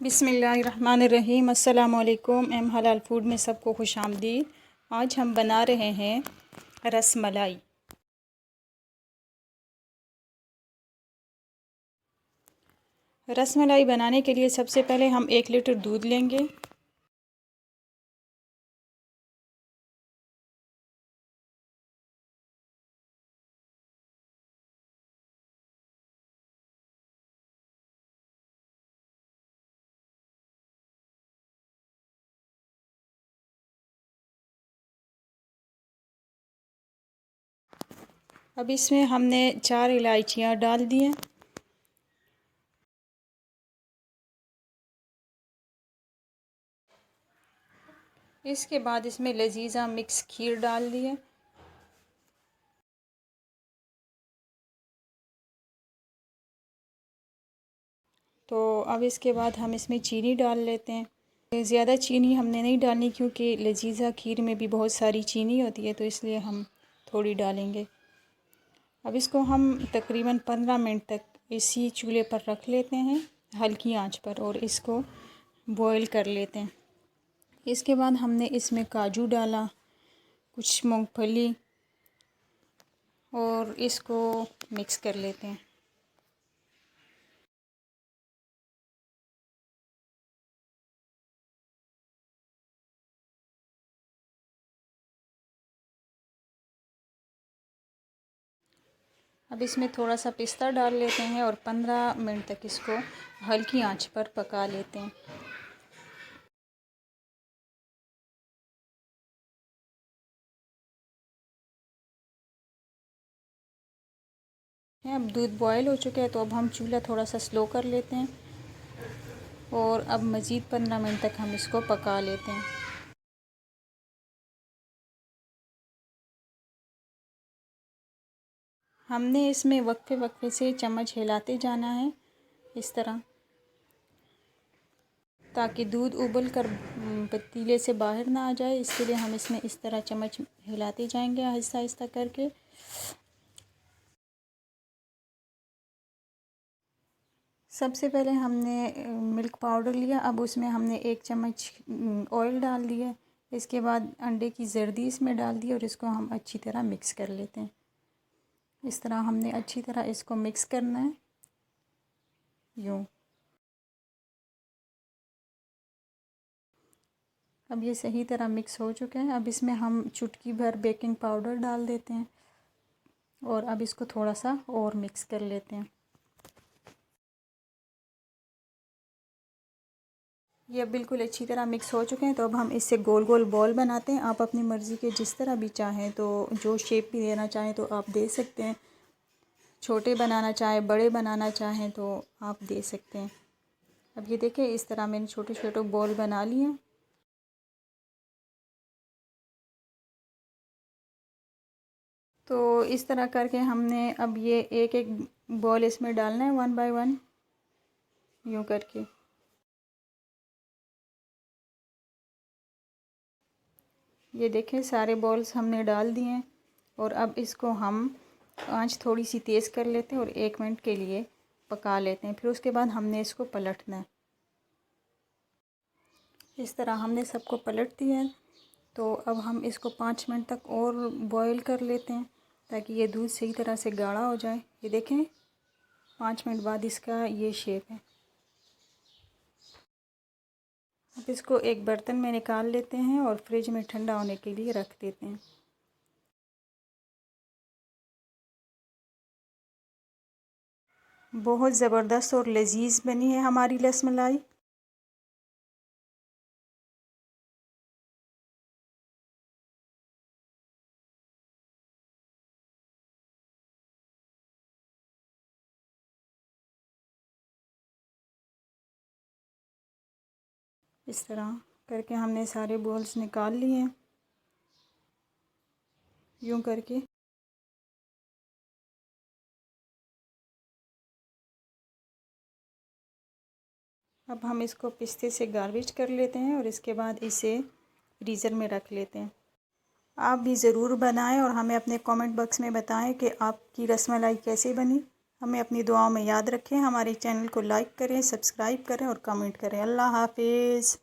बिस्मिल्लाहिर्रहमानिर्रहीम। अस्सलामुअलैकुम। एम हलाल फूड में सबको खुशामदीद। आज हम बना रहे हैं रसमलाई। रसमलाई बनाने के लिए सबसे पहले हम 1 लीटर दूध लेंगे। अब इसमें हमने 4 इलायचियाँ डाल दी हैं। इसके बाद इसमें लजीज़ा मिक्स खीर डाल दी है। तो अब इसके बाद हम इसमें चीनी डाल लेते हैं। ज़्यादा चीनी हमने नहीं डालनी क्योंकि लजीज़ा खीर में भी बहुत सारी चीनी होती है, तो इसलिए हम थोड़ी डालेंगे। अब इसको हम तकरीबन 15 मिनट तक इसी चूल्हे पर रख लेते हैं, हल्की आंच पर, और इसको बॉईल कर लेते हैं। इसके बाद हमने इसमें काजू डाला, कुछ मूंगफली, और इसको मिक्स कर लेते हैं। अब इसमें थोड़ा सा पिस्ता डाल लेते हैं और 15 मिनट तक इसको हल्की आंच पर पका लेते हैं। अब दूध बॉयल हो चुका है, तो अब हम चूल्हा थोड़ा सा स्लो कर लेते हैं और अब मज़ीद 15 मिनट तक हम इसको पका लेते हैं। हमने इसमें वक्फे वक्फे से चम्मच हिलाते जाना है इस तरह, ताकि दूध उबल कर पतीले से बाहर ना आ जाए। इसके लिए हम इसमें इस तरह चम्मच हिलाते जाएंगे आहिस्ता आहिस्ता करके। सबसे पहले हमने मिल्क पाउडर लिया। अब उसमें हमने 1 चम्मच ऑयल डाल दिया। इसके बाद अंडे की जर्दी इसमें डाल दी और इसको हम अच्छी तरह मिक्स कर लेते हैं। इस तरह हमने अच्छी तरह इसको मिक्स करना है, यूँ। अब ये सही तरह मिक्स हो चुके हैं। अब इसमें हम चुटकी भर बेकिंग पाउडर डाल देते हैं और अब इसको थोड़ा सा और मिक्स कर लेते हैं। ये अब बिल्कुल अच्छी तरह मिक्स हो चुके हैं। तो अब हम इससे गोल गोल बॉल बनाते हैं। आप अपनी मर्ज़ी के जिस तरह भी चाहें, तो जो शेप भी देना चाहें तो आप दे सकते हैं। छोटे बनाना चाहें, बड़े बनाना चाहें तो आप दे सकते हैं। अब ये देखें, इस तरह मैंने छोटे छोटे बॉल बना लिए हैं। तो इस तरह करके हमने अब ये एक एक बॉल इसमें डालना है 1 बाय 1, यूँ करके। ये देखें, सारे बॉल्स हमने डाल दिए हैं और अब इसको हम आंच थोड़ी सी तेज़ कर लेते हैं और 1 मिनट के लिए पका लेते हैं। फिर उसके बाद हमने इसको पलटना है। इस तरह हमने सबको पलट दिया है। तो अब हम इसको 5 मिनट तक और बॉईल कर लेते हैं ताकि ये दूध सही तरह से गाढ़ा हो जाए। ये देखें, 5 मिनट बाद इसका ये शेप है। अब इसको एक बर्तन में निकाल लेते हैं और फ्रिज में ठंडा होने के लिए रख देते हैं। बहुत ज़बरदस्त और लजीज बनी है हमारी रसमलाई। इस तरह करके हमने सारे बॉल्स निकाल लिए हैं, यूँ करके। अब हम इसको पिस्ते से गार्निश कर लेते हैं और इसके बाद इसे फ्रीज़र में रख लेते हैं। आप भी ज़रूर बनाएं और हमें अपने कमेंट बॉक्स में बताएं कि आपकी रसमलाई कैसे बनी। हमें अपनी दुआओं में याद रखें। हमारे चैनल को लाइक करें, सब्सक्राइब करें और कमेंट करें। अल्लाह हाफिज़।